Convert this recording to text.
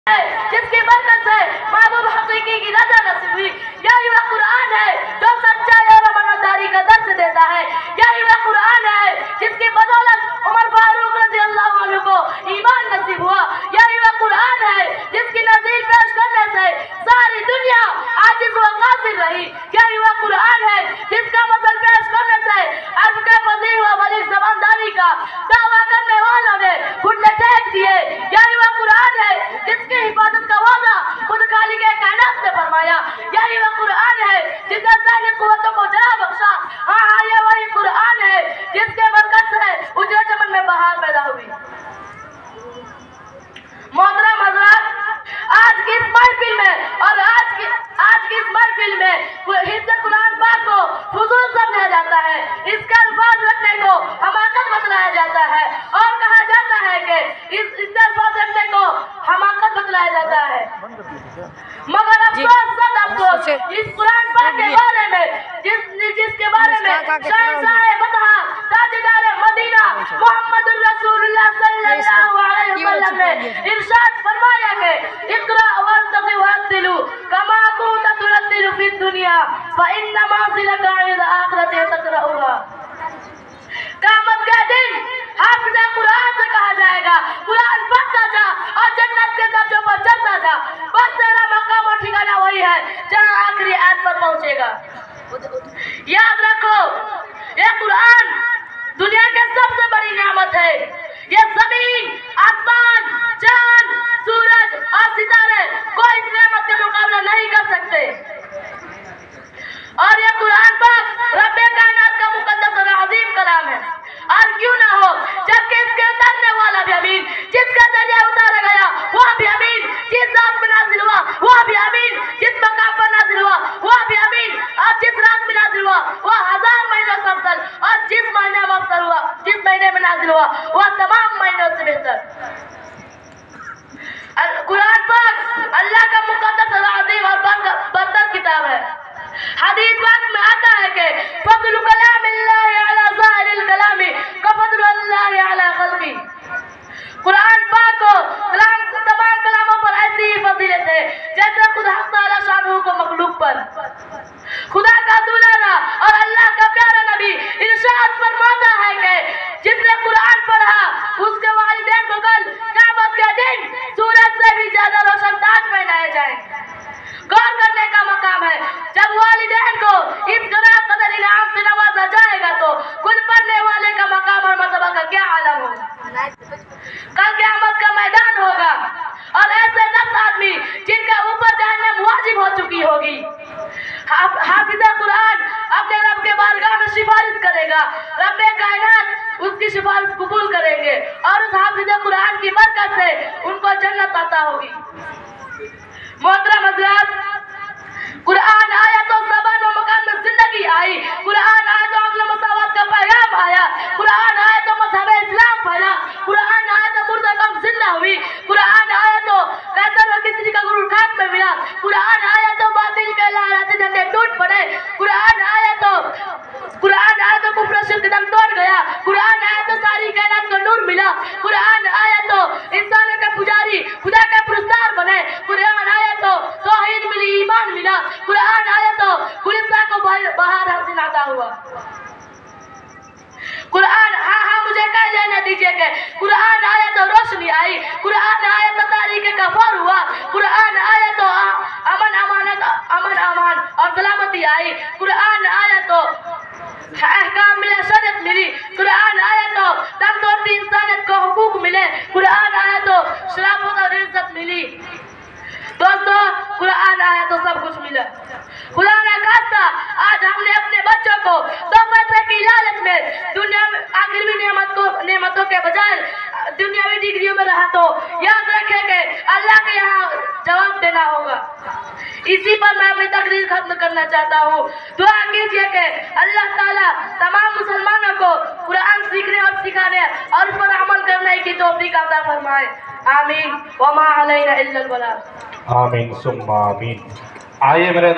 जिसकी बरकत से महबूब हकीकी की रजा नसीब हुई। यही वह कुरान है जो सच्चाई और अमानतदारी का दर्स देता है। यही वह कुरान है जिसकी बदौलत उमर फारूक रज़ी अल्लाह अन्हु को ईमान नसीब हुआ। यही वह कुरान है जिसकी नज़ीर पेश करने से सारी दुनिया आजिज़ व कासिर रही। यही वह कुरान है जिसका मसल पेश करने से अरब के फसीह व बलीग ज़बानदारी का दावा करने वालों ने घुटने टेक दिए। यही वह कुरान है जिसकी हिफाजत का वादा खुद खालिक कायनात ने फरमाया। यही वह कुरान है जिसने ज़हनी कुव्वतों को जला बख्शा। हाँ, ये वही कुरान है जिसके बरकत से उजड़े चमन में बहार पैदा हुई। मोहतरम हज़रात, आज की इस महफिल में और आज की इस महफिल में हिफ्ज़ कुरान पाक को फुज़ूल समझा जाता है। इसका अल्फाज रखने को हमाकत बतलाया जाता है और कहा जाता है कि इसका अल्फाज रखने को हमाकत बतलाया जाता है। मगर अफसोस सद अफसोस इस कुरान पाक के बारे में जिसके बारे में शहंशाह बतहा ताजदार मदीना मुहम्मद रसूलुल्लाह सल्लल्लाहु अलैहि वसल्लम ने इरशाद फरमाया कि इक़रा वरतक़ि वरतिलू कमा कुंत तुरतिलू फिद दुनिया फ़इन्न मंज़िलका इल आखिरति तक़रऊहा। क़यामत के दिन हाफ़िज़ कुरान से कहा जाएगा, कुरान पढ़ता जा और जन्नत के दर्जों पर चढ़ता जा। बस तेरा मकाम और ठिकाना वही है जहाँ आखिरी आयत पर पहुँचेगा। याद रखो, ये कुरान दुनिया की सबसे बड़ी नेमत है। ये जमीन, आसमान, चांद, सूरज और सितारे कोई इस नेमत के मुकाबला नहीं कर सकते। और ये कुरान पाक रब्बे कायनात का मुकद्दस और अजीम कलाम है। और क्यों ना हो, जबकि इसके उतारने वाला भी अमीन, जिसका जरिए उतारा गया वह भी अमीन, जिस रात में नाजिल हुआ वह भी अमीन, जिस मकाम पर नाजिल हुआ वह भी अमीन, और जिस रात में नाजिल हुआ वह 1000 महीनों से अफजल, और जिस महीने में अफजल हुआ, जिस महीने में नाजिल हुआ वह तमाम महीनों से बेहतर। कुरान पाक अल्लाह का मुकद्दस और अजीम और बरतर किताब है। हदीस पाक में आता है कि फज़्लु कलामिल्लाहि अला ज़ाहिरिल कलामी कफ़ज़्लु अल्लाहि अला ख़ल्क़ी। कुरान पाक को तमाम कलामों पर ऐसी ही फजीलत है जैसे खुदा तआला शानहू को मखलूक पर। खुदा का दुलारा और अल्लाह का प्यारा नबी इरशाद फरमाता है कि जिसने कुरान पढ़ा उसके वालिदैन को कल क़यामत के दिन सूरज से भी ज्यादा रोशन ताज पहनाए जाएंगे। गौर करने का मकाम है, जब वालिदैन को इस गना कदर इनाम से नवाजा जाएगा तो खुद पढ़ने वाले का मकाम और मर्तबा का क्या आलम होगा। कल क़यामत का मैदान होगा और ऐसे 10 आदमी जिनके ऊपर जहन्नम वाजिब हो चुकी होगी। हाफिज़ कुरान अपने रब के बारगाह में सिफारिश करेगा, रब्बे कायनात उसकी सिफारिश कबूल करेंगे और उस हाफिज़ कुरान की बरकत से उनको जन्नत अता होगी। मोहतरम हज़रात, कुरान आया तो ज़बान व मकान में जिंदगी आई, कुरान आया तो अक़ल मसावत का पैगाम आया, कुरान आया तो मज़हब इस्लाम फैला, कुरान आया तो मुर्दा कम जिंदा हुई, कुरान आया तो कैसर व किसरी का गुरूर खाक में मिला, कुरान आया तो बातिल के लहराते झंडे टूट पड़े, कुरान आया तो कुफ्र शिर्क दम तोड़ गया, कुरान आया तो सारी कायनात को नूर मिला, कुरान आया तो इंसानों के पुजारी खुदा के पुरस्कार बने, कुरान आया तो तौहीद मिली, ईमान मिला, कुरान आया तो गुलिस्तान को बहार हसीन अता हुआ। कुरान हाँ मुझे कह लेने दीजिए कि कुरान आया तो रोशनी आई, कुरान आया तो तारीख़ का फौर हुआ, कुरान आया तो अमन और सलामती आई, कुरान आया तो अहकाम मिले, शरीयत मिली, कुरान आया तो दम तोड़ती इंसानियत को हुकूक मिले, कुरान आया तो शराफत और इज्जत मिली। दोस्तों, कुरान आया तो सब कुछ मिला। खुदा ने खास्ता आज हमने अपने बच्चों को दो पैसे की लालच में दुनिया में आखिरी नेमतों के बजाय दुनियावी डिग्रियों में रहा तो याद रखें कि अल्लाह के यहाँ जवाब देना होगा। इसी पर मैं अपनी तकरीर खत्म करना चाहता हूँ। दुआ कीजिए कि अल्लाह ताला तमाम मुसलमानों को कुरान सीखने और सिखाने और उस पर अमल करने की तौफीक अता फरमाए। आमीन। वमा अलैना इल्लल बलाग। आमीन सुम्मा आमीन। आइए मेरे